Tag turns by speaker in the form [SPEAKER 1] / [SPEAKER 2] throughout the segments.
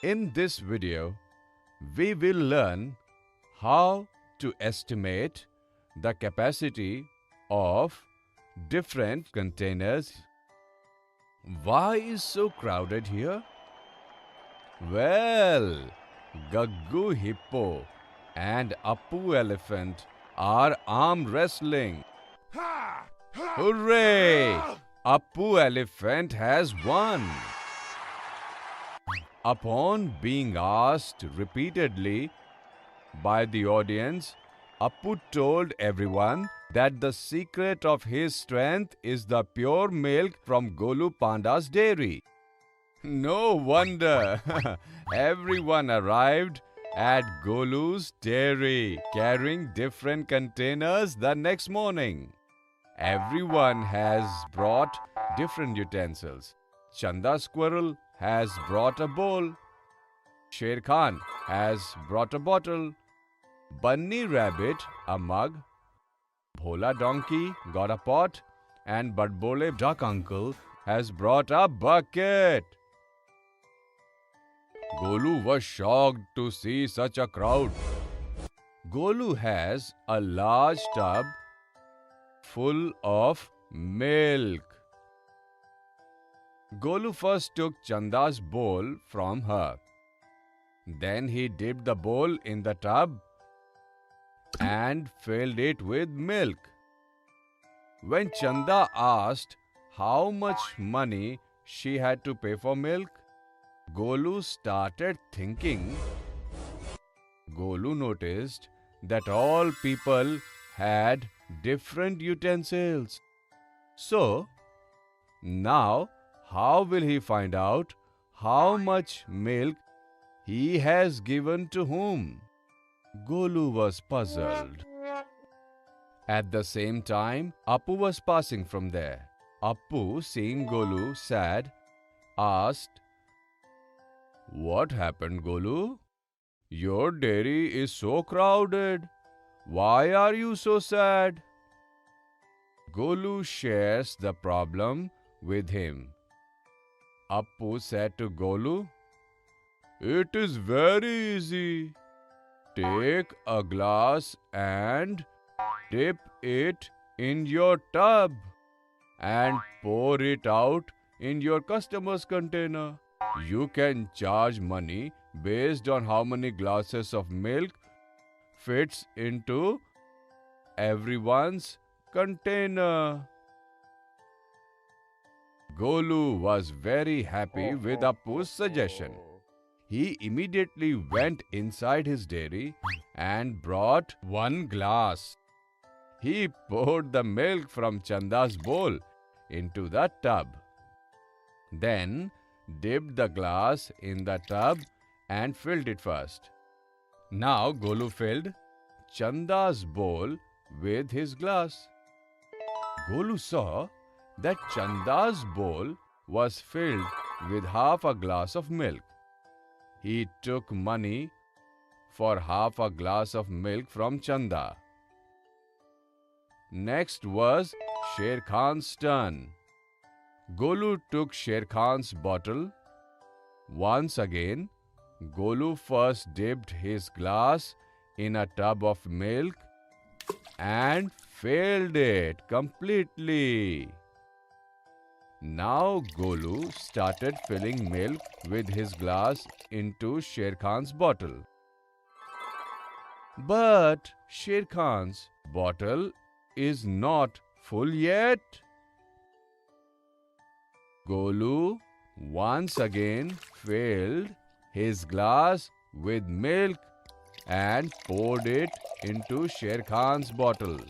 [SPEAKER 1] In this video, we will learn how to estimate the capacity of different containers. Why is so crowded here? Well, Gaggu Hippo and Appu Elephant are arm wrestling. Hooray! Appu Elephant has won. Upon being asked repeatedly by the audience, Appu told everyone that the secret of his strength is the pure milk from Golu Panda's dairy. No wonder everyone arrived at Golu's dairy carrying different containers the next morning. Everyone has brought different utensils. Chanda Squirrel has brought a bowl. Sher Khan has brought a bottle. Bunny Rabbit a mug. Bhola Donkey got a pot. And Badbole Duck Uncle has brought a bucket. Golu was shocked to see such a crowd. Golu has a large tub full of milk. Golu first took Chanda's bowl from her. Then he dipped the bowl in the tub and filled it with milk. When Chanda asked how much money she had to pay for milk, Golu started thinking. Golu noticed that all people had different utensils. So, now how will he find out how much milk he has given to whom? Golu was puzzled. At the same time, Appu was passing from there. Appu, seeing Golu sad, asked, "What happened, Golu? Your dairy is so crowded. Why are you so sad?" Golu shares the problem with him. Appu said to Golu, "It is very easy. Take a glass and dip it in your tub and pour it out in your customer's container. You can charge money based on how many glasses of milk fits into everyone's container." Golu was very happy with Appu's suggestion. He immediately went inside his dairy and brought one glass. He poured the milk from Chanda's bowl into the tub. Then dipped the glass in the tub and filled it first. Now Golu filled Chanda's bowl with his glass. Golu saw that Chanda's bowl was filled with half a glass of milk. He took money for half a glass of milk from Chanda. Next was Sher Khan's turn. Golu took Sher Khan's bottle. Once again, Golu first dipped his glass in a tub of milk and filled it completely. Now Golu started filling milk with his glass into Sher Khan's bottle. But Sher Khan's bottle is not full yet. Golu once again filled his glass with milk and poured it into Sher Khan's bottle.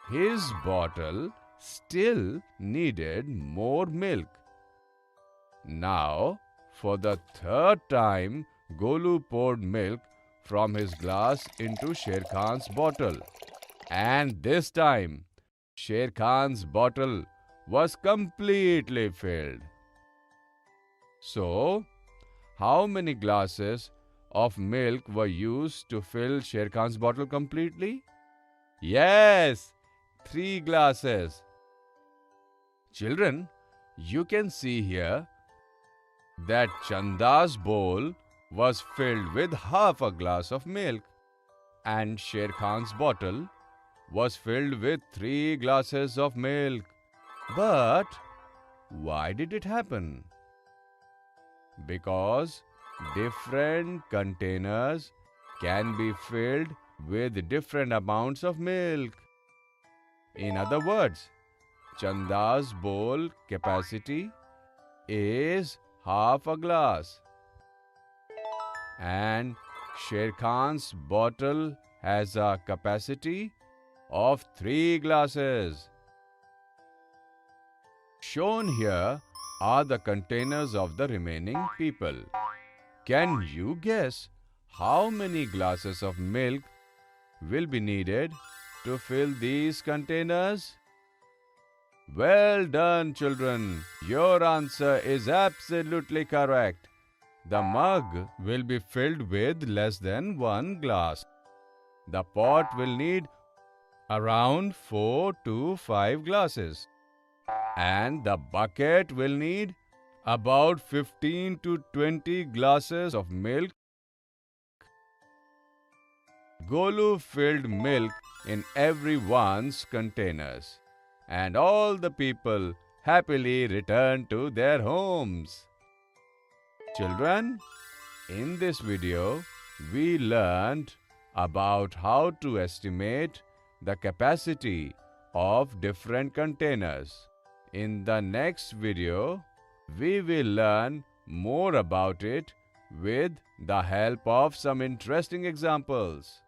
[SPEAKER 1] His bottle still needed more milk. Now, for the third time, Golu poured milk from his glass into Sher Khan's bottle. And this time, Sher Khan's bottle was completely filled. So, how many glasses of milk were used to fill Sher Khan's bottle completely? Yes, 3 glasses. Children, you can see here that Chanda's bowl was filled with half a glass of milk and Sher Khan's bottle was filled with 3 glasses of milk. But why did it happen? Because different containers can be filled with different amounts of milk. In other words, Chanda's bowl capacity is half a glass and Sher Khan's bottle has a capacity of 3 glasses. Shown here are the containers of the remaining people. Can you guess how many glasses of milk will be needed to fill these containers? Well done, children. Your answer is absolutely correct. The mug will be filled with less than 1 glass. The pot will need around 4 to 5 glasses. And the bucket will need about 15 to 20 glasses of milk. Golu filled milk in everyone's containers, and all the people happily returned to their homes. Children, in this video, we learned about how to estimate the capacity of different containers. In the next video, we will learn more about it with the help of some interesting examples.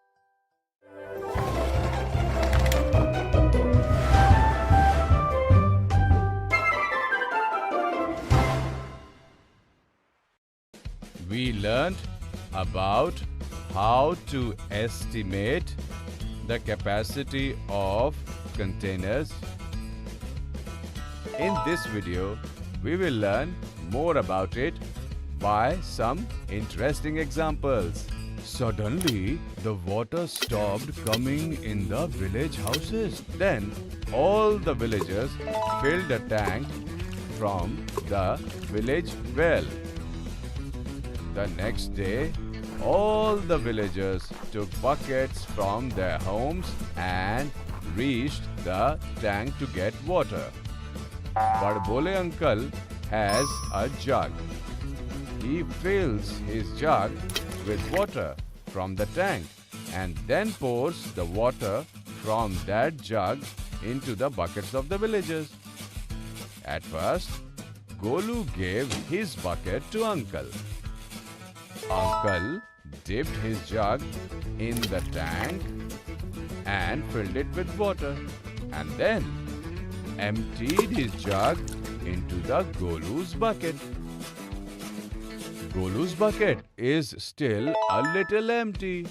[SPEAKER 1] We learned about how to estimate the capacity of containers. In this video, we will learn more about it by some interesting examples. Suddenly, the water stopped coming in the village houses. Then, all the villagers filled a tank from the village well. The next day, all the villagers took buckets from their homes and reached the tank to get water. Badbole uncle has a jug. He fills his jug with water from the tank and then pours the water from that jug into the buckets of the villagers. At first, Golu gave his bucket to uncle. Uncle dipped his jug in the tank and filled it with water and then emptied his jug into the Golu's bucket. Golu's bucket is still a little empty.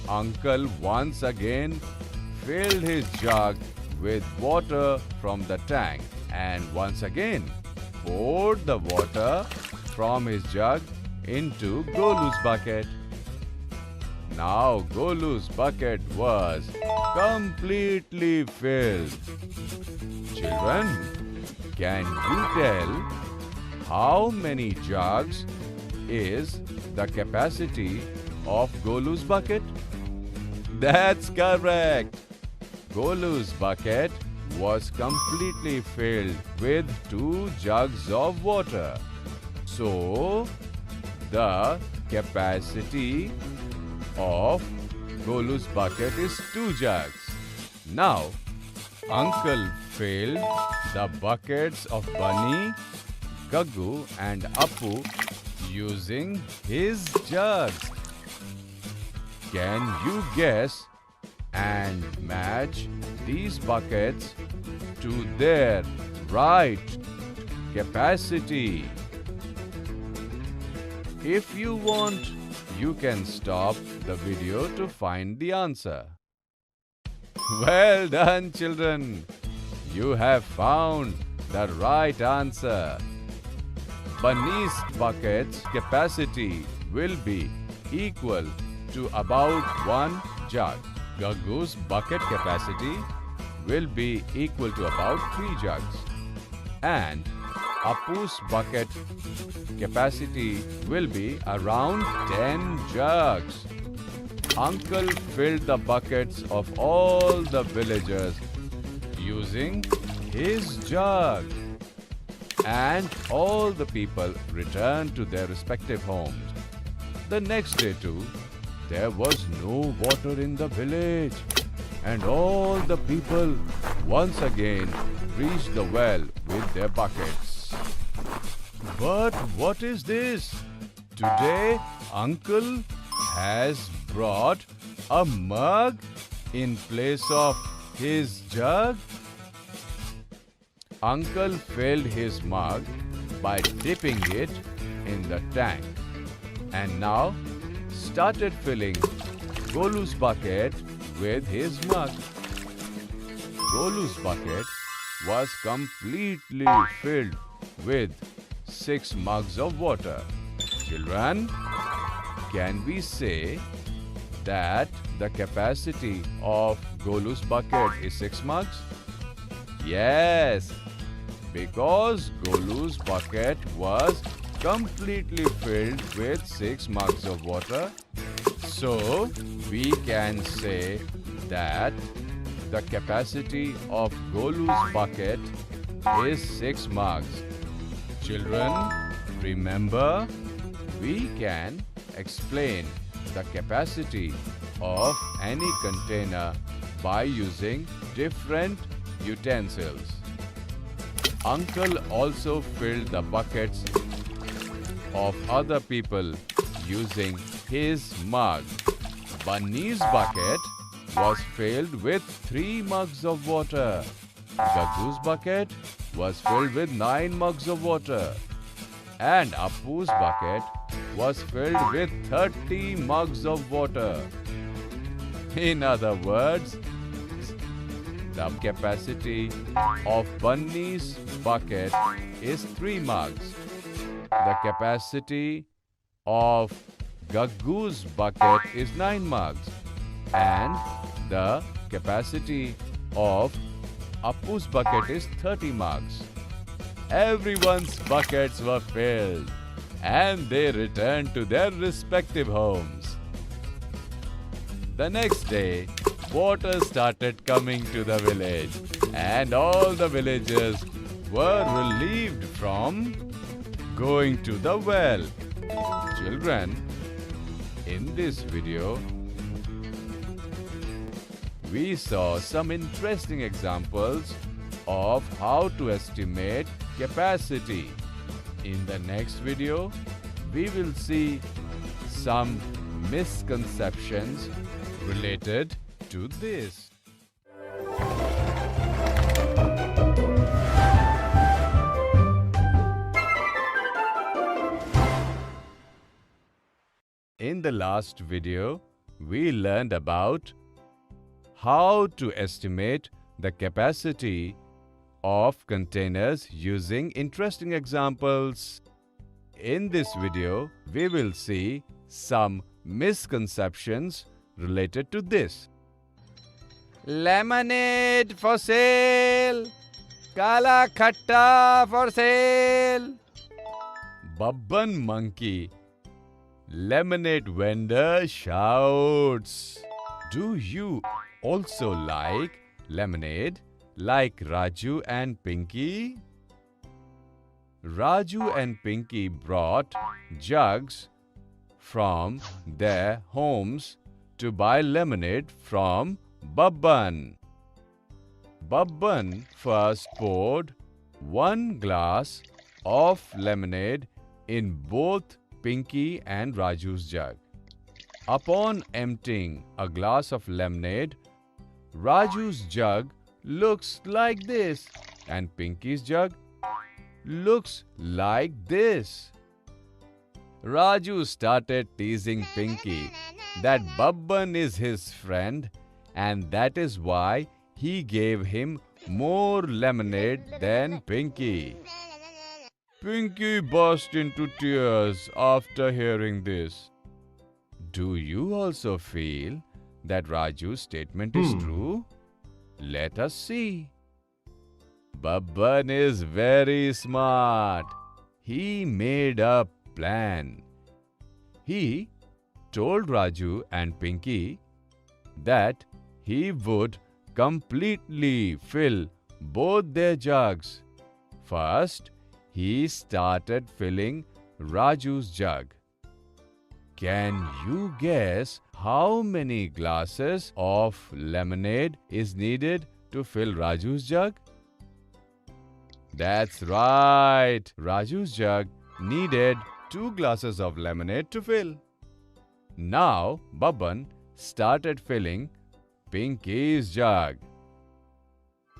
[SPEAKER 1] Uncle once again filled his jug with water from the tank and once again poured the water from his jug into Golu's bucket. Now Golu's bucket was completely filled. Children, can you tell how many jugs is the capacity of Golu's bucket? That's correct. Golu's bucket was completely filled with 2 jugs of water. So, the capacity of Golu's bucket is 2 jugs. Now, Uncle filled the buckets of Bunny, Gaggu and Appu using his jugs. Can you guess and match these buckets to their right capacity? If you want, you can stop the video to find the answer. Well done, children. You have found the right answer. Bunny's bucket's capacity will be equal to about 1 jug. Gaggu's bucket capacity will be equal to about 3 jugs. And Appu's bucket capacity will be around 10 jugs. Uncle filled the buckets of all the villagers using his jug. And all the people returned to their respective homes. The next day too, there was no water in the village, and all the people once again reached the well with their buckets. But what is this? Today, Uncle has brought a mug in place of his jug. Uncle filled his mug by dipping it in the tank and now started filling Golu's bucket with his mug. Golu's bucket was completely filled with 6 mugs of water. Children, can we say that the capacity of Golu's bucket is 6 mugs? Yes, because Golu's bucket was completely filled with 6 mugs of water. So, we can say that the capacity of Golu's bucket is 6 mugs. Children, remember, we can explain the capacity of any container by using different utensils. Uncle also filled the buckets of other people using his mug. Bunny's bucket was filled with 3 mugs of water. Gaggu's bucket was filled with 9 mugs of water. And Appu's bucket was filled with 30 mugs of water. In other words, the capacity of Bunny's bucket is 3 mugs. The capacity of Gaggu's bucket is 9 mugs. And the capacity of Appu's bucket is 30 mugs. Everyone's buckets were filled and they returned to their respective homes. The next day, water started coming to the village and all the villagers were relieved from going to the well. Children, in this video, we saw some interesting examples of how to estimate capacity. In the next video, we will see some misconceptions related to this. In the last video, we learned about how to estimate the capacity of containers using interesting examples. In this video, we will see some misconceptions related to this. Lemonade for sale! Kala khatta for sale! Babban monkey, lemonade vendor shouts. Do you also like lemonade like Raju and Pinky? Raju and Pinky brought jugs from their homes to buy lemonade from Babban. Babban first poured 1 glass of lemonade in both Pinky and Raju's jug. Upon emptying a glass of lemonade, Raju's jug looks like this and Pinky's jug looks like this. Raju started teasing Pinky that Babban is his friend and that is why he gave him more lemonade than Pinky. Pinky burst into tears after hearing this. Do you also feel that Raju's statement is true? Let us see. Babban is very smart. He made a plan. He told Raju and Pinky that he would completely fill both their jugs. First, he started filling Raju's jug. Can you guess how many glasses of lemonade is needed to fill Raju's jug? That's right. Raju's jug needed 2 glasses of lemonade to fill. Now, Babban started filling Pinky's jug.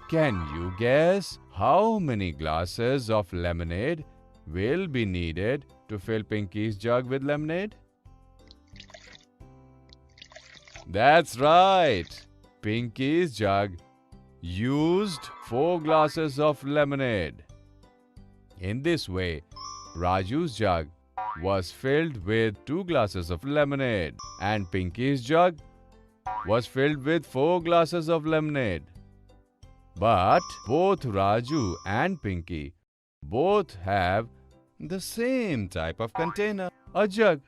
[SPEAKER 1] Can you guess how many glasses of lemonade will be needed to fill Pinky's jug with lemonade? That's right. Pinky's jug used 4 glasses of lemonade. In this way, Raju's jug was filled with 2 glasses of lemonade and Pinky's jug was filled with 4 glasses of lemonade. But both Raju and Pinky both have the same type of container, a jug.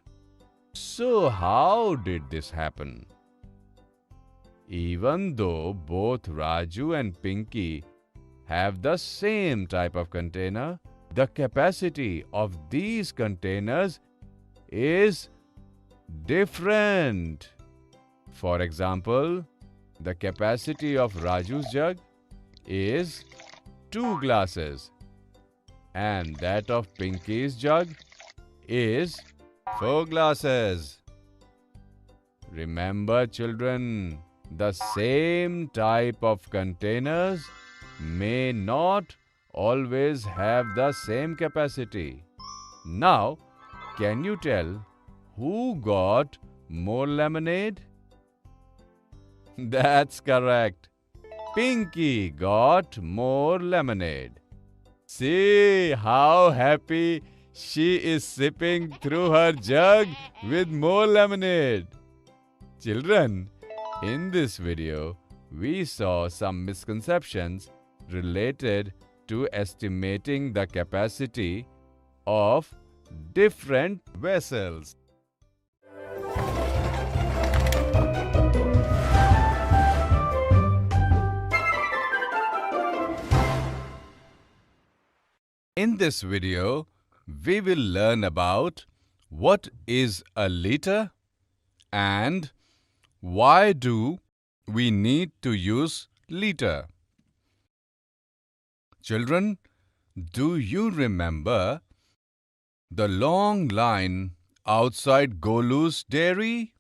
[SPEAKER 1] So how did this happen? Even though both Raju and Pinky have the same type of container, the capacity of these containers is different. For example, the capacity of Raju's jug is 2 glasses and that of Pinky's jug is 4 glasses. Remember, children, the same type of containers may not always have the same capacity. Now, can you tell who got more lemonade? That's correct. Pinky got more lemonade. See how happy she is sipping through her jug with more lemonade. Children, in this video, we saw some misconceptions related to estimating the capacity of different vessels. In this video, we will learn about what is a liter and why do we need to use liter. Children, do you remember the long line outside Golu's dairy?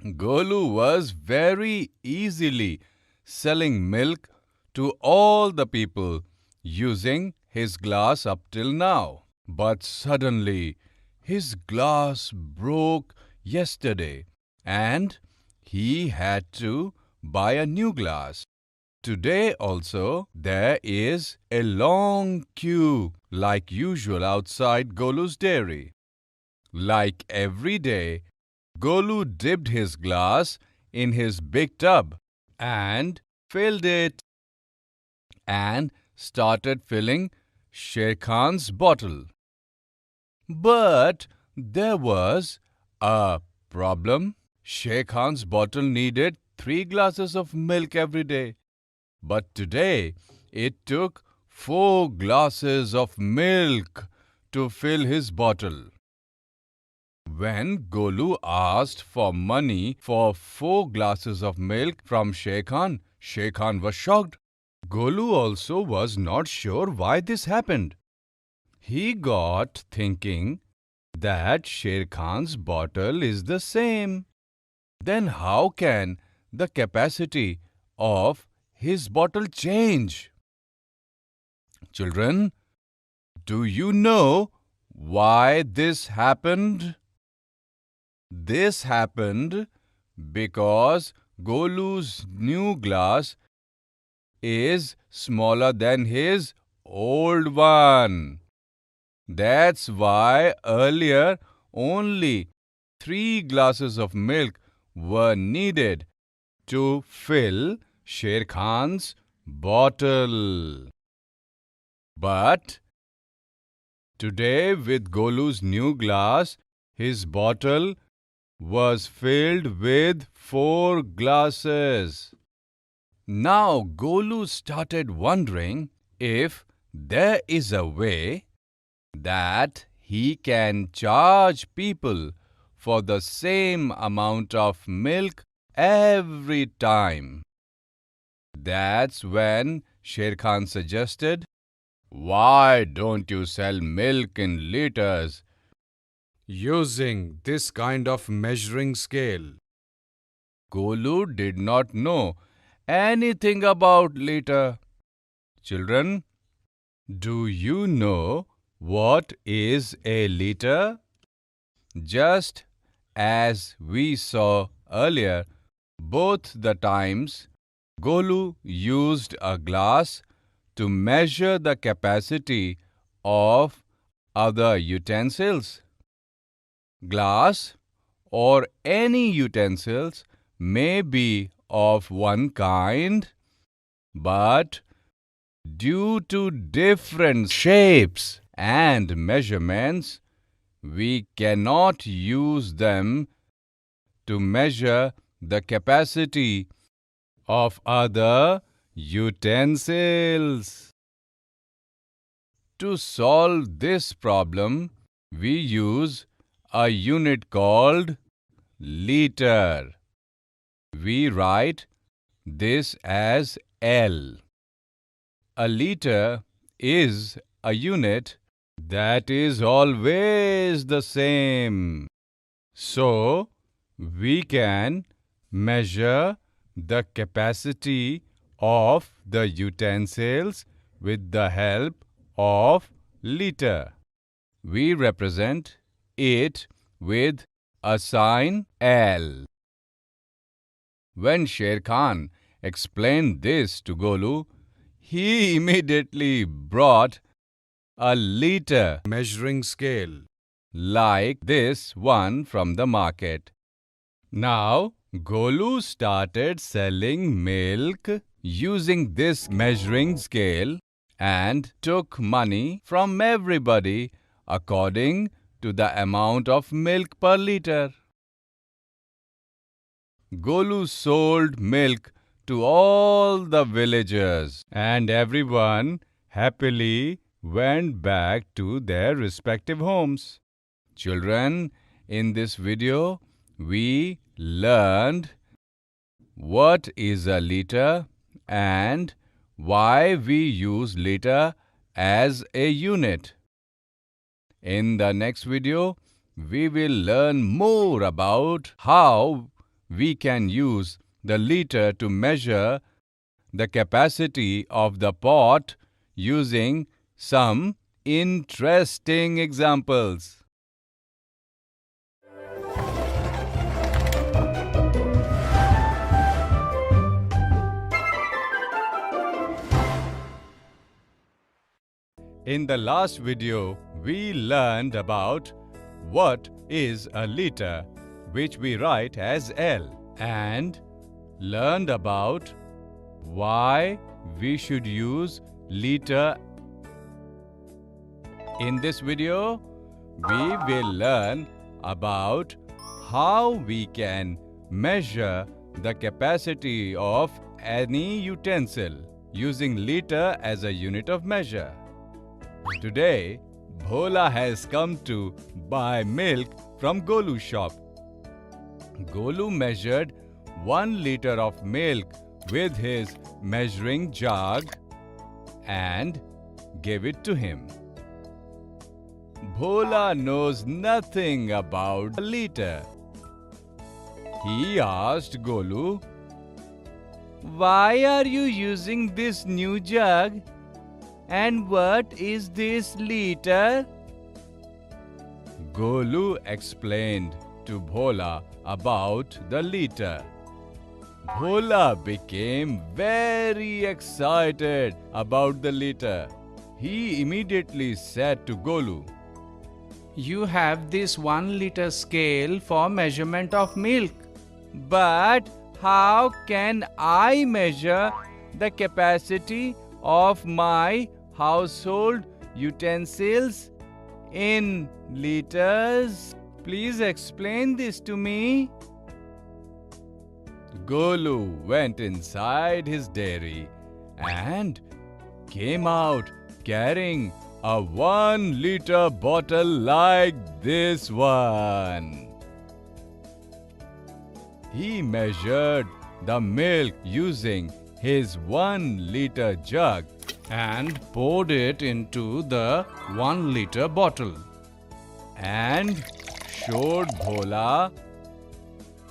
[SPEAKER 1] Golu was very easily selling milk to all the people using his glass up till now. But suddenly, his glass broke yesterday and he had to buy a new glass. Today also, there is a long queue like usual outside Golu's dairy. Like every day, Golu dipped his glass in his big tub and filled it and started filling Sher Khan's bottle. But there was a problem. Sher Khan's bottle needed 3 glasses of milk every day. But today, it took 4 glasses of milk to fill his bottle. When Golu asked for money for 4 glasses of milk from Sher Khan was shocked. Golu also was not sure why this happened. He got thinking that Sher Khan's bottle is the same. Then how can the capacity of his bottle change? Children, do you know why this happened? This happened because Golu's new glass is smaller than his old one. That's why earlier only 3 glasses of milk were needed to fill Sher Khan's bottle. But today, with Golu's new glass, his bottle was filled with 4 glasses. Now Golu started wondering if there is a way that he can charge people for the same amount of milk every time. That's when Sher Khan suggested, "Why don't you sell milk in liters using this kind of measuring scale?" Golu did not know anything about liter. Children, do you know what is a liter? Just as we saw earlier, both the times Golu used a glass to measure the capacity of other utensils. Glass or any utensils may be of one kind, but due to different shapes and measurements, we cannot use them to measure the capacity of other utensils. To solve this problem, we use a unit called liter. We write this as L. A liter is a unit that is always the same. So, we can measure the capacity of the utensils with the help of liter. We represent it with a sign L. When Sher Khan explained this to Golu, he immediately brought a liter measuring scale like this one from the market. Now, Golu started selling milk using this measuring scale and took money from everybody according to the amount of milk per liter. Golu sold milk to all the villagers, and everyone happily went back to their respective homes. Children, in this video, we learned what is a liter and why we use liter as a unit. In the next video, we will learn more about how we can use the liter to measure the capacity of the pot using some interesting examples. In the last video, we learned about what is a liter, which we write as L, and learned about why we should use liter. In this video, we will learn about how we can measure the capacity of any utensil using liter as a unit of measure. Today, Bhola has come to buy milk from Golu's shop. Golu measured 1 liter of milk with his measuring jug and gave it to him. Bhola knows nothing about a liter. He asked Golu, "Why are you using this new jug? And what is this liter?" Golu explained to Bhola about the liter. Bhola became very excited about the liter. He immediately said to Golu,
[SPEAKER 2] "You have this 1 liter scale for measurement of milk. But how can I measure
[SPEAKER 1] the capacity of my household utensils in liters? Please explain this to me. Golu went inside his dairy and came out carrying a 1-liter bottle like this one. He measured the milk using his 1-liter jug
[SPEAKER 2] and poured it into the 1-liter bottle.
[SPEAKER 1] and showed Bhola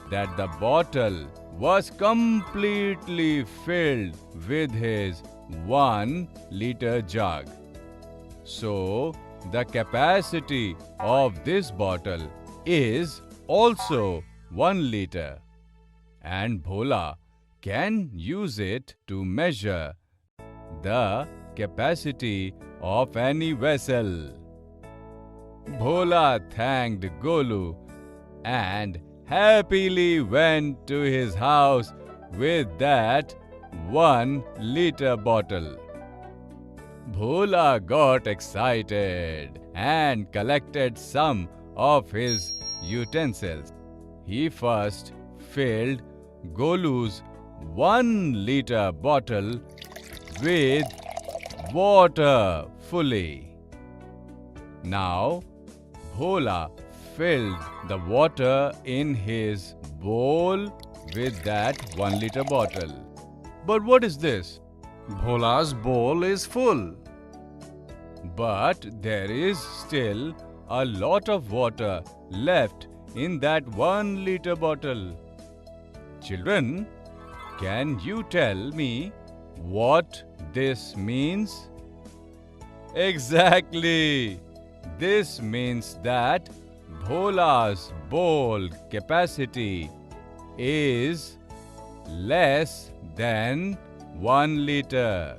[SPEAKER 1] that the bottle was completely filled with his 1-liter jug. So, the capacity of this bottle is also 1 liter, and Bhola can use it to measure the capacity of any vessel. Bhola thanked Golu and happily went to his house with that 1-liter bottle. Bhola got excited and collected some of his utensils. He first filled Golu's 1-liter bottle with water fully. Now, Bhola filled the water in his bowl with that 1-liter bottle. But what is this?
[SPEAKER 2] Bhola's bowl is full.
[SPEAKER 1] But there is still a lot of water left in that 1-liter bottle. Children, can you tell me what this means? Exactly! This means that Bhola's bowl capacity is less than 1 liter.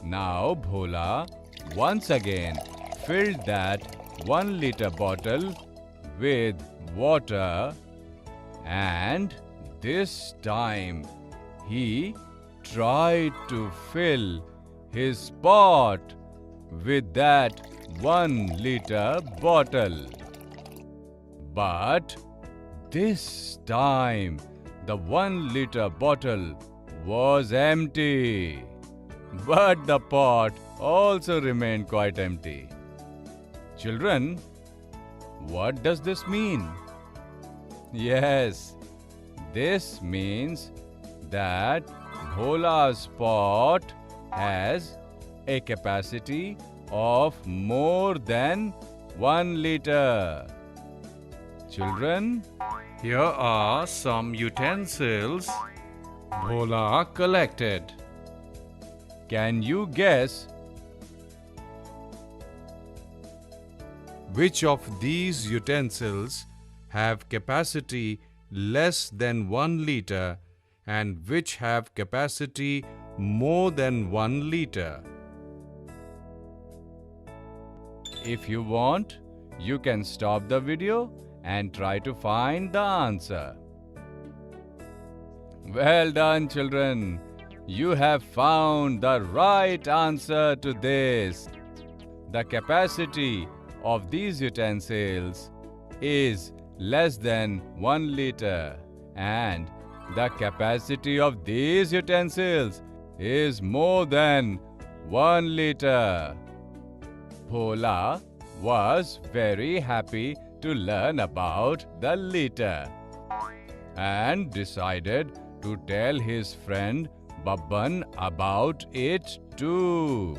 [SPEAKER 1] Now Bhola once again filled that 1-liter bottle with water, and this time he tried to fill his pot with that 1-liter bottle. But this time the 1-liter bottle was empty. But the pot also remained quite empty. Children, what does this mean? Yes, this means that Bhola's pot has a capacity of more than 1 liter. Children,
[SPEAKER 2] Here are some utensils Bhola collected.
[SPEAKER 1] can you guess
[SPEAKER 3] Which of these utensils have capacity less than 1 liter and which have capacity more than 1 liter?
[SPEAKER 1] If you want, you can stop the video and try to find the answer. Well done, children. You have found the right answer to this. The capacity of these utensils is less than 1 liter, and the capacity of these utensils is more than 1 liter. Bhola was very happy to learn about the liter and decided to tell his friend Babban about it too.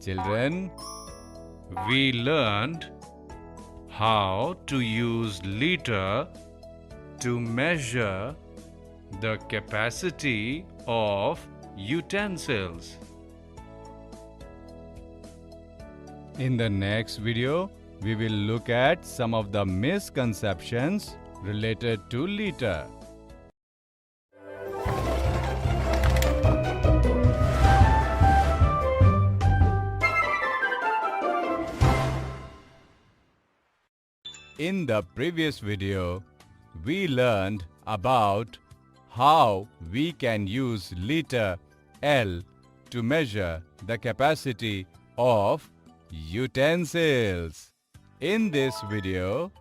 [SPEAKER 1] Children,
[SPEAKER 2] We learned how to use liter to measure the capacity of utensils.
[SPEAKER 1] in the next video, we will look at some of the misconceptions related to liter. In the previous video, we learned about
[SPEAKER 2] how we can use liter L to measure the capacity of utensils. In this video,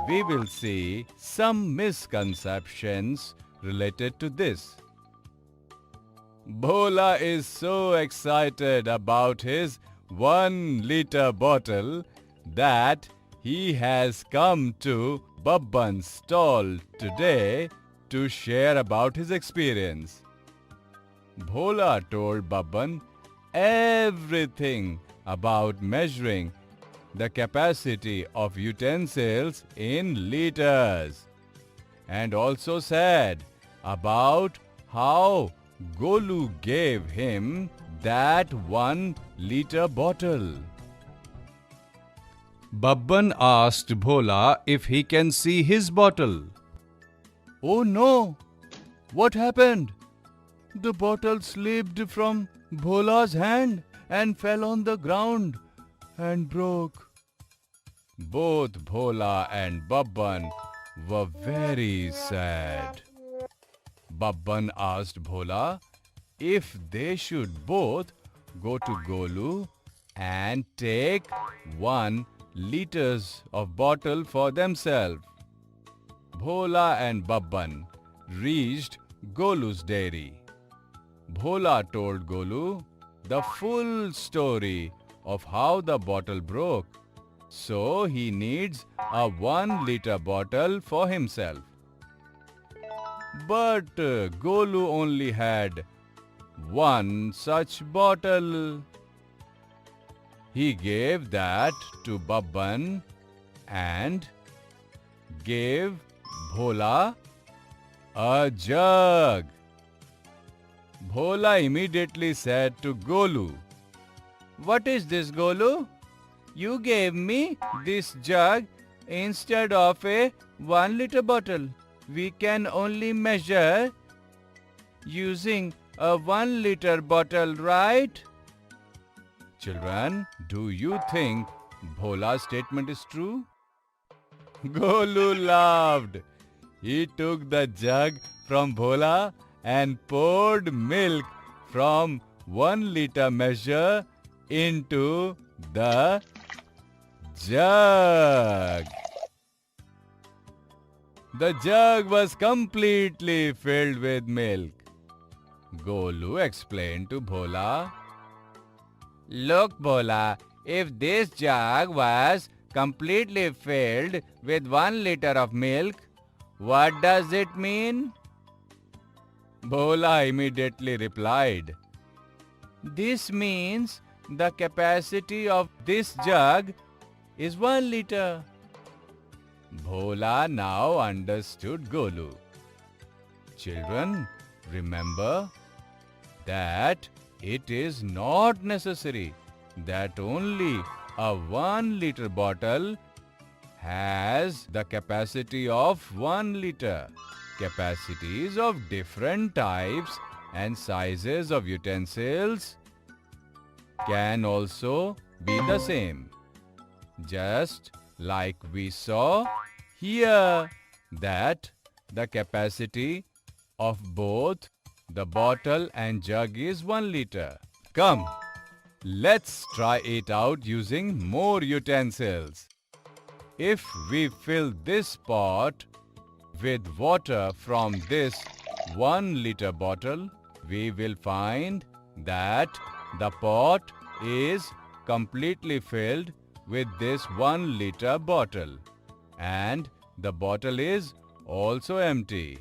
[SPEAKER 2] we will see some misconceptions related to this. Bhola is so excited about his 1-liter bottle that he has come to Babban's stall today to share about his experience. Bhola told Babban everything about measuring the capacity of utensils in liters, and also said about how Golu gave him that 1-liter bottle.
[SPEAKER 3] Babban asked Bhola if he can see his bottle.
[SPEAKER 2] Oh no! What happened? The bottle slipped from Bhola's hand and fell on the ground and broke. Both Bhola and Babban were very sad. Babban asked Bhola if they should both go to Golu and take 1 liter of bottle for themselves. Bhola and Babban reached Golu's dairy. Bhola told Golu the full story of how the bottle broke, so he needs a 1-liter bottle for himself. But Golu only had 1 such bottle. He gave that to Babban and gave Bhola a jug. Bhola immediately said to Golu, "What is this, Golu? You gave me this jug instead of a 1-liter bottle. We can only measure using a 1-liter bottle, right?" Children, do you think Bhola's statement is true? Golu laughed. He took the jug from Bhola and poured milk from 1-liter measure into the jug. The jug was completely filled with milk. Golu explained to Bhola, "Look, Bhola, if this jug was completely filled with 1 liter of milk, what does it mean?" Bhola immediately replied, "This means the capacity of this jug is 1 liter. Bhola now understood Golu. Children, remember that it is not necessary that only a 1-liter bottle has the capacity of 1 liter. Capacities of different types and sizes of utensils can also be the same. Just like we saw here that the capacity of both the bottle and jug is 1 liter. Come, let's try it out using more utensils. If we fill this pot with water from this 1-liter bottle, we will find that the pot is completely filled with this 1-liter bottle and the bottle is also empty.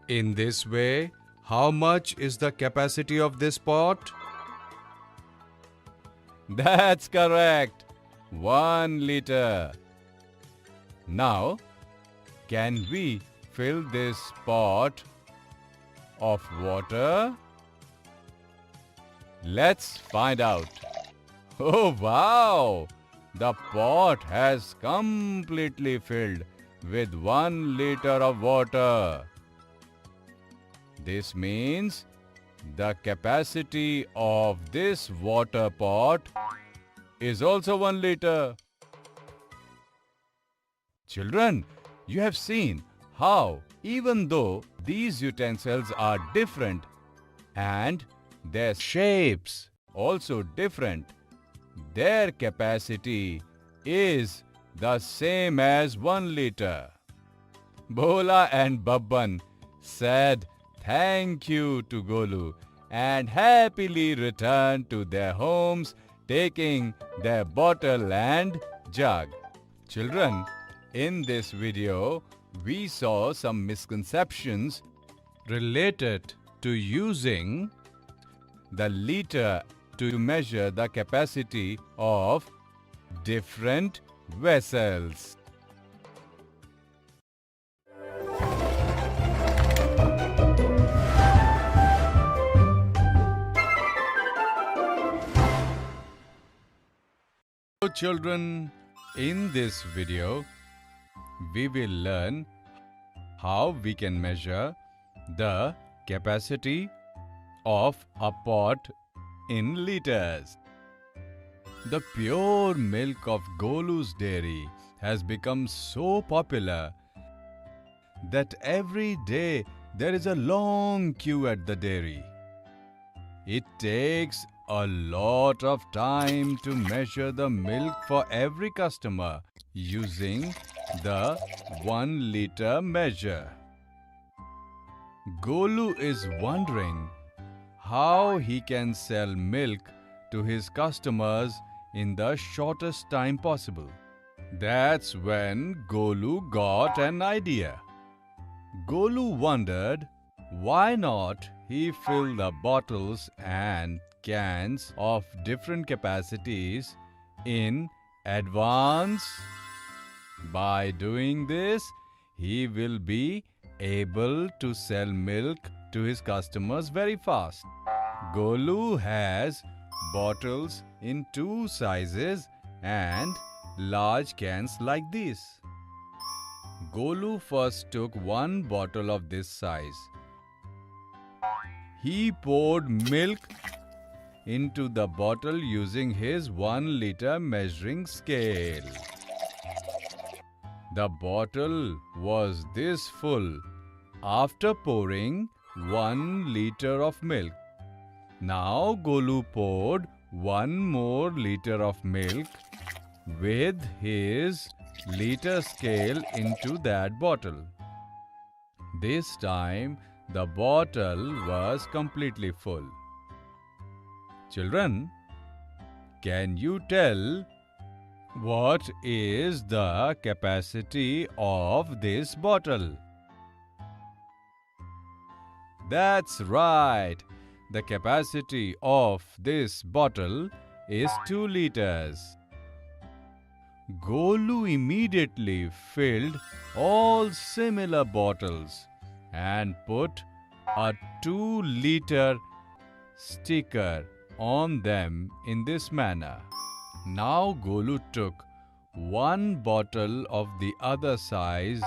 [SPEAKER 3] In this way, how much is the capacity of this pot?
[SPEAKER 2] That's correct. 1 liter. Now, can we fill this pot of water? Let's find out. Oh wow! The pot has completely filled with 1 liter of water. This means the capacity of this water pot is also 1 liter. Children, you have seen how, even though these utensils are different and their shapes also different, their capacity is the same as 1 liter. Bhola and Babban said thank you to Golu and happily returned to their homes, taking their bottle and jug. Children, in this video, we saw some misconceptions
[SPEAKER 3] related to using
[SPEAKER 2] the liter to measure the capacity of different vessels. So children, in this video, we will learn how we can measure the capacity of a pot in liters. The pure milk of Golu's dairy has become so popular that every day there is a long queue at the dairy. It takes a lot of time to measure the milk for every customer using the 1 liter measure. Golu is wondering how he can sell milk to his customers in the shortest time possible. That's when Golu got an idea. Golu wondered why not he fill the bottles and cans of different capacities in advance. By doing this, he will be able to sell milk to his customers very fast. Golu has bottles in 2 sizes and large cans like this. Golu first took 1 bottle of this size. He poured milk into the bottle using his 1 liter measuring scale. The bottle was this full after pouring 1 liter of milk. Now Golu poured 1 more liter of milk with his liter scale into that bottle. This time the bottle was completely full. Children, can you tell what is the capacity of this bottle? That's right. The capacity of this bottle is 2 liters. Golu immediately filled all similar bottles and put a 2 liter sticker on them in this manner. Now Golu took 1 bottle of the other size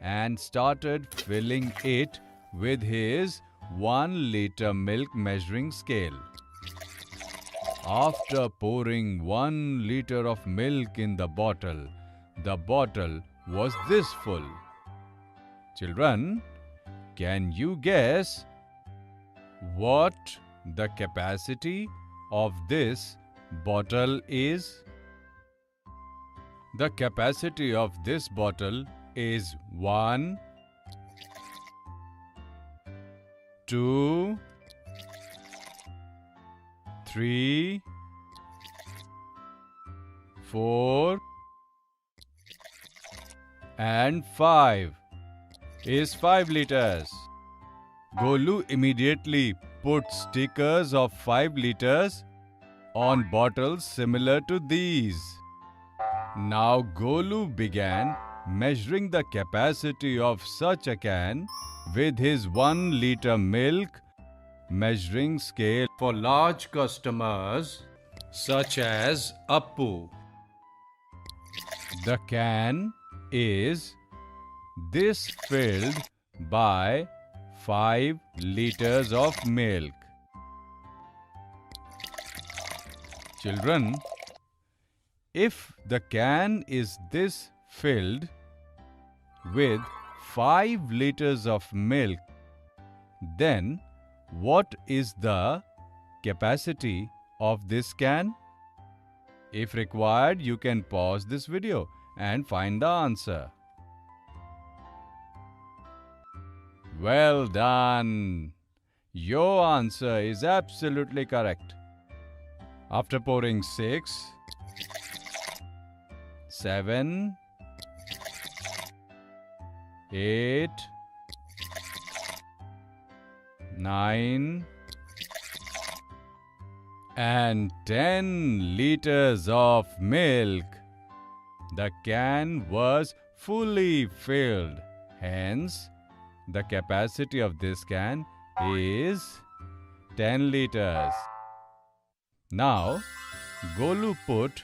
[SPEAKER 2] and started filling it with his 1 liter milk measuring scale. After pouring 1 liter of milk in the bottle was this full. Children, can you guess what the capacity of this bottle is? The capacity of this bottle is 1, 2, 3, 4, and 5 is 5 liters. Golu immediately put stickers of 5 liters on bottles similar to these. Now Golu began measuring the capacity of such a can with his 1 liter milk measuring scale
[SPEAKER 3] for large customers such as Appu.
[SPEAKER 2] The can is this filled by 5 liters of milk. Children, if the can is this filled with 5 liters of milk, then what is the capacity of this can? If required, you can pause this video and find the answer. Well done! Your answer is absolutely correct. After pouring 6, 7, 8, 9, and 10 liters of milk, the can was fully filled. Hence, the capacity of this can is 10 liters. Now, Golu put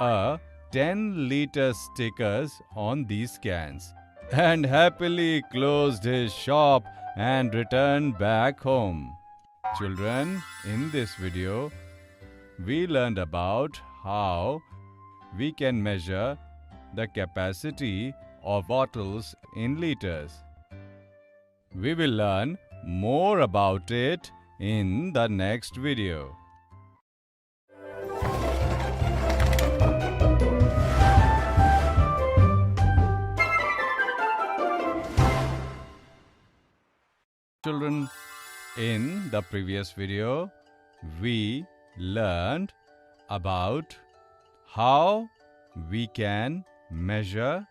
[SPEAKER 2] a 10-liter stickers on these cans and happily closed his shop and returned back home. Children, in this video, we learned about how we can measure the capacity of bottles in liters. We will learn more about it in the next video. Children, in the previous video, we learned about how we can measure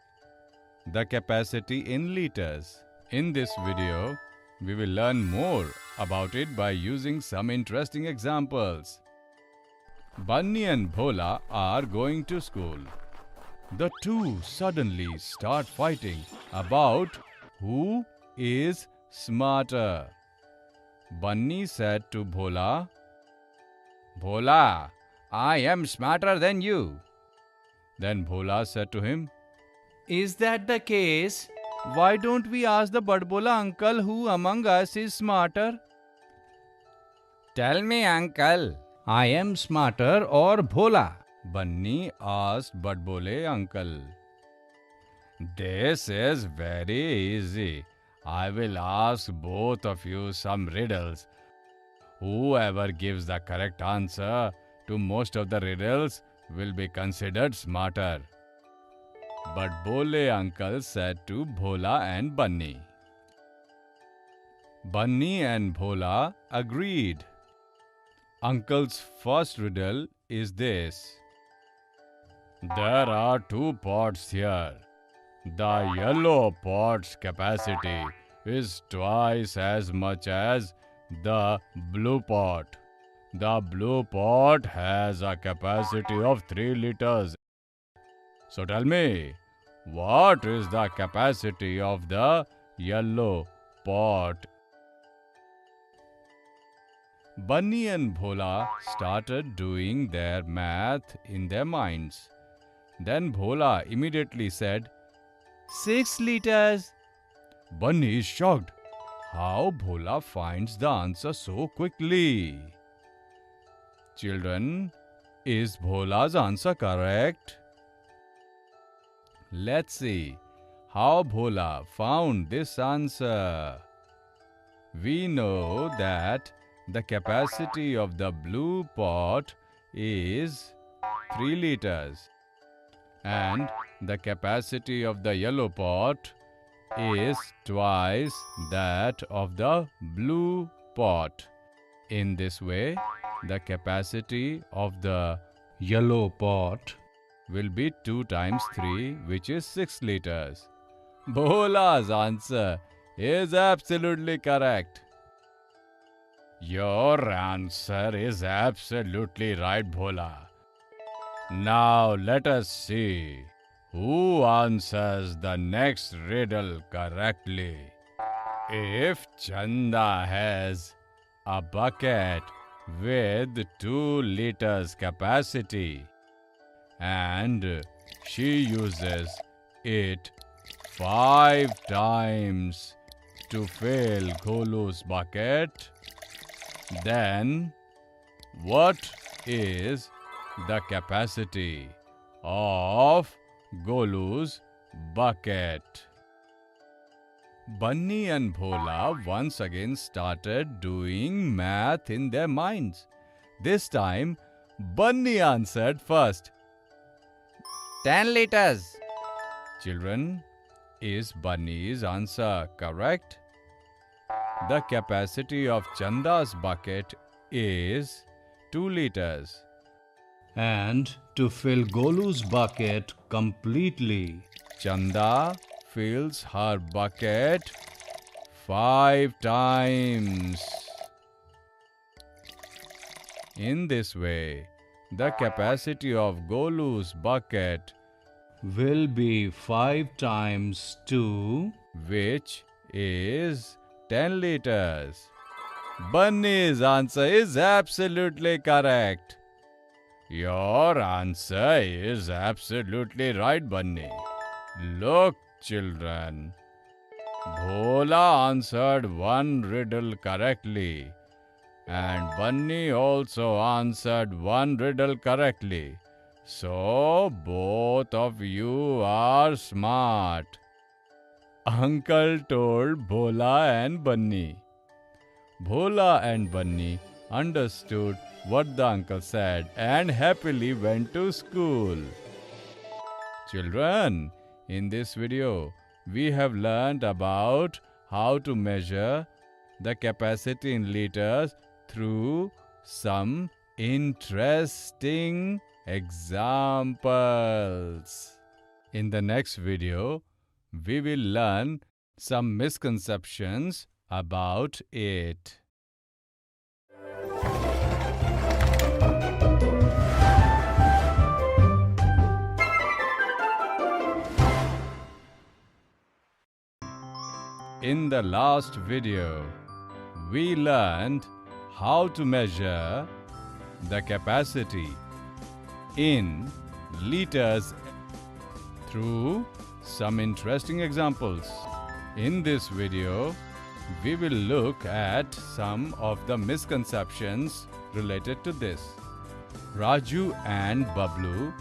[SPEAKER 2] the capacity in liters. In this video, we will learn more about it by using some interesting examples. Bunny and Bhola are going to school. The two suddenly start fighting about who is smarter. Bunny said to Bhola, "Bhola, I am smarter than you." Then Bhola said to him, "Is that the case? Why don't we ask the Badbola uncle who among us is smarter?" "Tell me, uncle, I am smarter or Bhola?" Bunny asked Badbole uncle. "This is very easy. I will ask both of you some riddles. Whoever gives the correct answer to most of the riddles will be considered smarter." But Bole uncle said to Bhola and Bunny. Bunny and Bhola agreed. Uncle's first riddle is this. There are two pots here. The yellow pot's capacity is twice as much as the blue pot. The blue pot has a capacity of 3 liters. So tell me, what is the capacity of the yellow pot? Bunny and Bhola started doing their math in their minds. Then Bhola immediately said, 6 liters. Bunny is shocked. How Bhola finds the answer so quickly? Children, is Bhola's answer correct? Let's see how Bhola found this answer. We know that the capacity of the blue pot is 3 liters and the capacity of the yellow pot is twice that of the blue pot. In this way, the capacity of the yellow pot will be 2 times 3, which is 6 liters. Bhola's answer is absolutely correct. Your answer is absolutely right, Bhola. Now let us see who answers the next riddle correctly. If Chanda has a bucket with 2 liters capacity and she uses it 5 times to fill Golu's bucket, then what is the capacity of Golu's bucket? Bunny and Bhola once again started doing math in their minds. This time, Bunny answered first. 10 liters. Children, is Bunny's answer correct? The capacity of Chanda's bucket is 2 liters.
[SPEAKER 3] And to fill Golu's bucket completely,
[SPEAKER 2] Chanda fills her bucket 5 times. In this way, the capacity of Golu's bucket
[SPEAKER 3] will be 5 times 2,
[SPEAKER 2] which is 10 liters. Bunny's answer is absolutely correct. Your answer is absolutely right, Bunny. Look, children. Bhola answered one riddle correctly, and Bunny also answered one riddle correctly. So, both of you are smart. Uncle told Bhola and Bunny. Bhola and Bunny understood what the uncle said and happily went to school. Children, in this video, we have learned about how to measure the capacity in liters through some interesting examples. In the next video, we will learn some misconceptions about it. In the last video, we learned how to measure the capacity in liters through some interesting examples. In this video, we will look at some of the misconceptions related to this. Raju and Bablu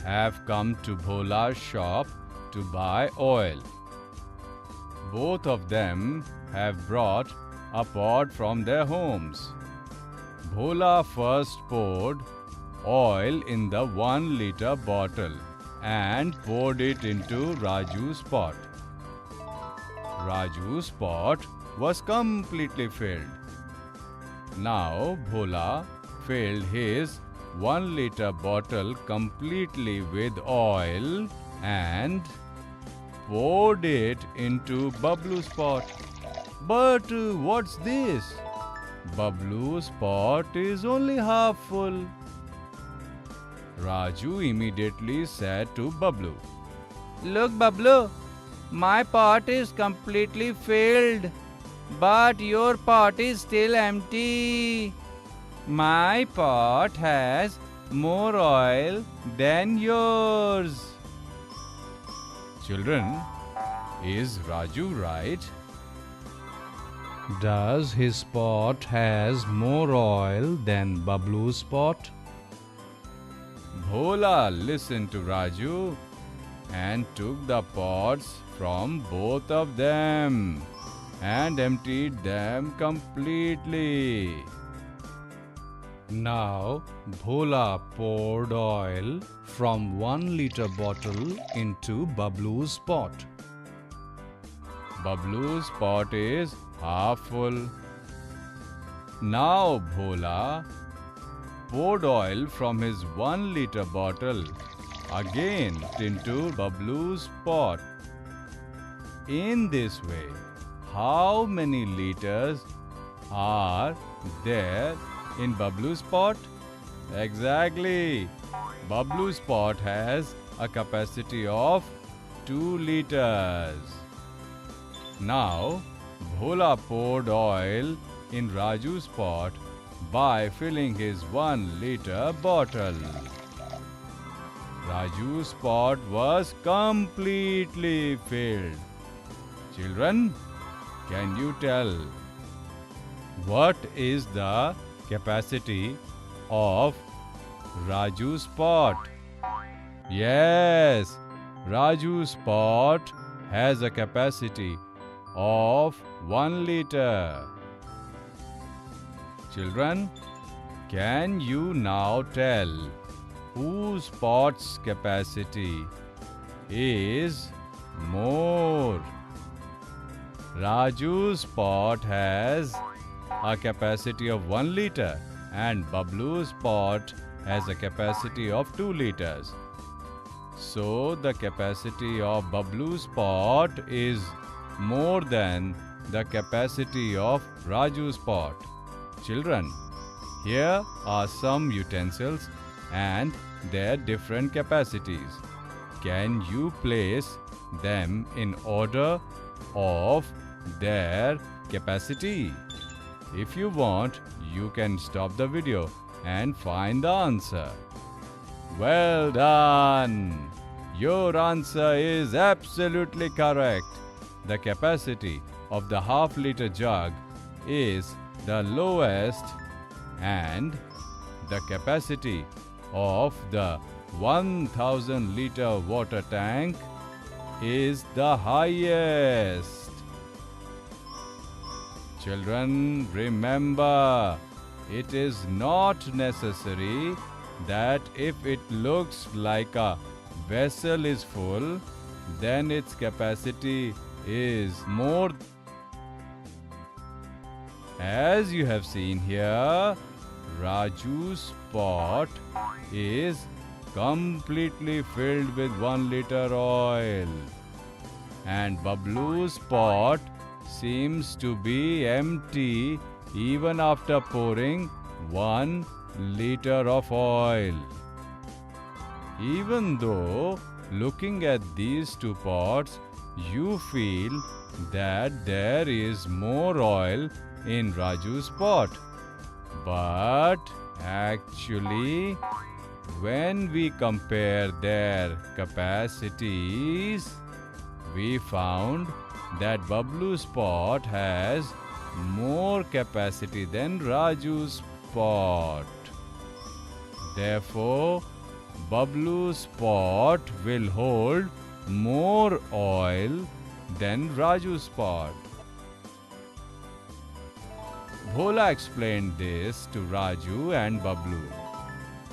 [SPEAKER 2] have come to Bhola's shop to buy oil. Both of them have brought a pot from their homes. Bhola first poured oil in the 1 liter bottle and poured it into Raju's pot. Raju's pot was completely filled. Now Bhola filled his 1 liter bottle completely with oil and poured it into Bablu's pot. But what's this? Bablu's pot is only half full. Raju immediately said to Bablu, "Look, Bablu, my pot is completely filled, but your pot is still empty. My pot has more oil than yours." Children, is Raju right?
[SPEAKER 3] does his pot has more oil than Bablu's pot?
[SPEAKER 2] Bhola listened to Raju and took the pots from both of them and emptied them completely.
[SPEAKER 3] Now Bhola poured oil from 1 liter bottle into Bablu's pot.
[SPEAKER 2] Bablu's pot is half full. Now Bhola poured oil from his 1 liter bottle again into Bablu's pot. In this way, how many liters are there in Bablu's pot? Exactly. Bablu's pot has a capacity of 2 liters. Now, Bhola poured oil in Raju's pot by filling his 1 liter bottle. Raju's pot was completely filled. Children, can you tell what is the capacity of Raju's pot? Yes, Raju's pot has a capacity of 1 liter. Children, can you now tell whose pot's capacity is more? Raju's pot has a capacity of 1 liter and Bablu's pot has a capacity of 2 liters. So the capacity of Bablu's pot is more than the capacity of Raju's pot. Children, here are some utensils and their different capacities. Can you place them in order of their capacity? If you want, you can stop the video and find the answer. Well done! Your answer is absolutely correct. The capacity of the half-liter jug is the lowest and the capacity of the 1000-liter water tank is the highest. Children, remember, it is not necessary that if it looks like a vessel is full, then its capacity is more. As you have seen here, Raju's pot is completely filled with 1 liter oil and Bablu's pot seems to be empty even after pouring 1 liter of oil. Even though looking at these two pots, you feel that there is more oil in Raju's pot. But actually, when we compare their capacities, we found that Bablu's pot has more capacity than Raju's pot. Therefore, Bablu's pot will hold more oil than Raju's pot. Bhola explained this to Raju and Bablu,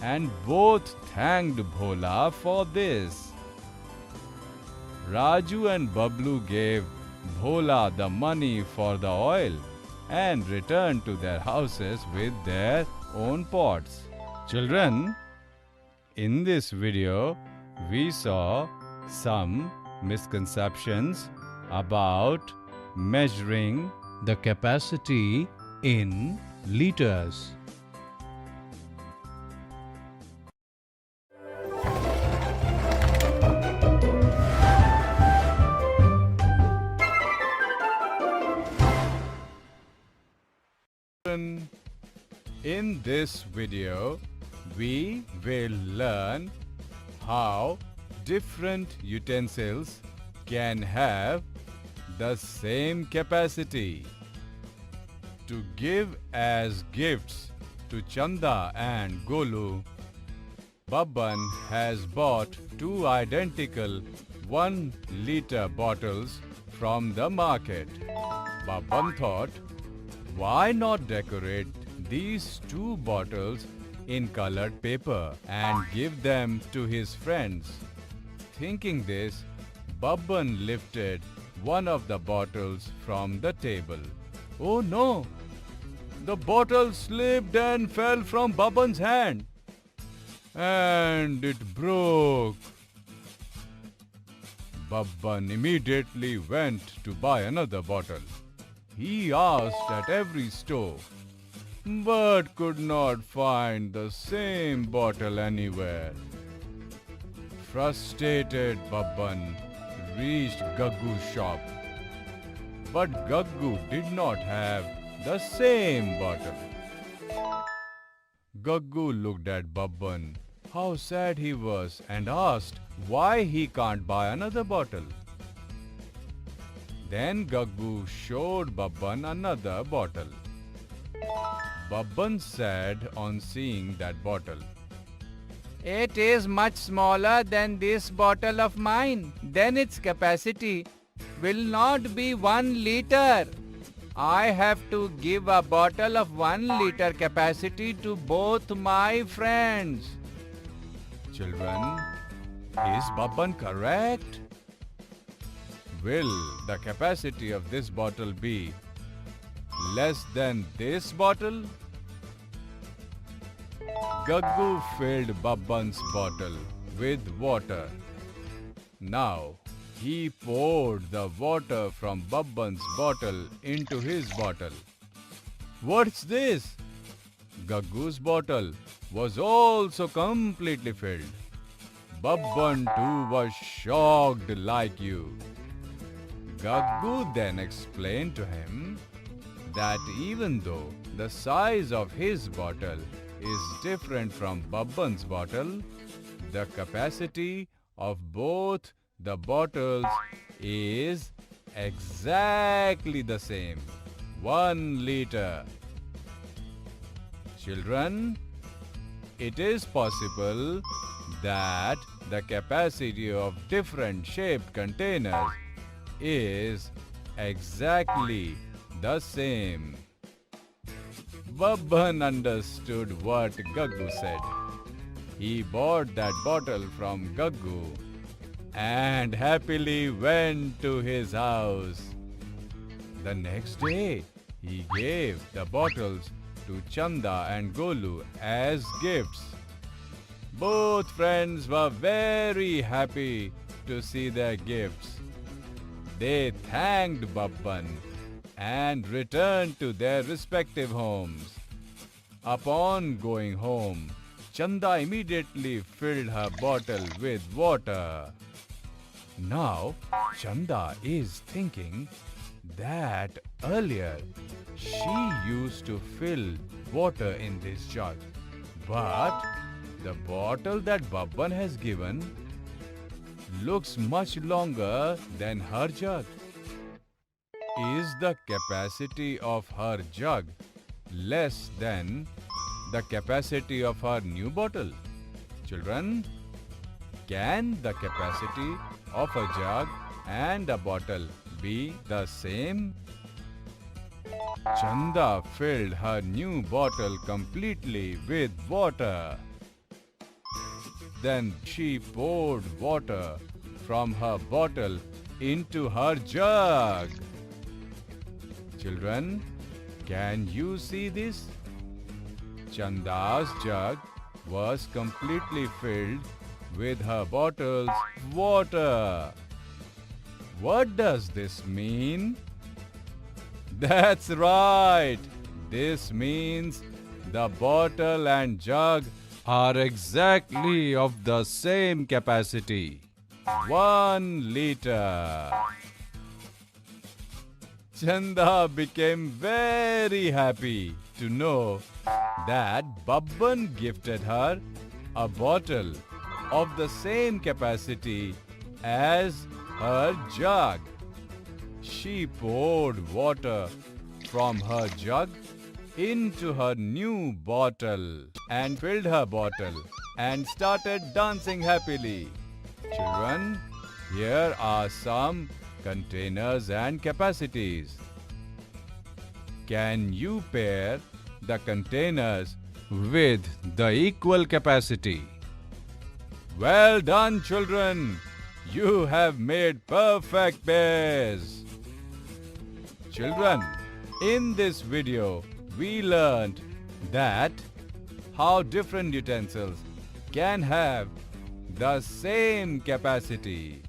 [SPEAKER 2] and both thanked Bhola for this. Raju and Bablu gave Bhola the money for the oil and returned to their houses with their own pots. Children, in this video, we saw some misconceptions about measuring the capacity in liters. In this video, we will learn how different utensils can have the same capacity. To give as gifts to Chanda and Golu, Babban has bought 2 identical 1 liter bottles from the market. Babban thought, why not decorate these 2 bottles in colored paper and give them to his friends? Thinking this, Babban lifted one of the bottles from the table. Oh no! The bottle slipped and fell from Babban's hand. And it broke. Babban immediately went to buy another bottle. He asked at every store, but could not find the same bottle anywhere. Frustrated, Babban reached Gaggu's shop. But Gaggu did not have the same bottle. Gaggu looked at Babban, how sad he was, and asked why he can't buy another bottle. Then Gaggu showed Babban another bottle. Babban said on seeing that bottle, "It is much smaller than this bottle of mine. Then its capacity will not be 1 liter. I have to give a bottle of 1 liter capacity to both my friends. Children, is Babban correct? Will the capacity of this bottle be less than this bottle? Gaggu filled Babban's bottle with water. Now, he poured the water from Babban's bottle into his bottle. What's this? Gaggu's bottle was also completely filled. Babban too was shocked like you. Gaggu then explained to him that even though the size of his bottle is different from Babban's bottle, the capacity of both the bottles is exactly the same, 1 liter. Children, it is possible that the capacity of different shaped containers is exactly the same. Babban understood what Gaggu said. He bought that bottle from Gaggu and happily went to his house. The next day, he gave the bottles to Chanda and Golu as gifts. Both friends were very happy to see their gifts. They thanked Babban and returned to their respective homes. Upon going home, Chanda immediately filled her bottle with water. Now, Chanda is thinking that earlier she used to fill water in this jug, but the bottle that Babban has given looks much longer than her jug. Is the capacity of her jug less than the capacity of her new bottle? Children, can the capacity of a jug and a bottle be the same? Chanda filled her new bottle completely with water. Then she poured water from her bottle into her jug. Children, can you see this? Chanda's jug was completely filled with her bottle's water. What does this mean? That's right. This means the bottle and jug
[SPEAKER 3] Are exactly of the same capacity.
[SPEAKER 2] 1 liter. Chanda became very happy to know that Babban gifted her a bottle of the same capacity as her jug. She poured water from her jug into her new bottle and filled her bottle and started dancing happily. Children, here are some containers and capacities. Can you pair the containers
[SPEAKER 3] With the equal capacity.
[SPEAKER 2] Well done, children. You have made perfect pairs. Children, in this video, we learned that how different utensils can have the same capacity.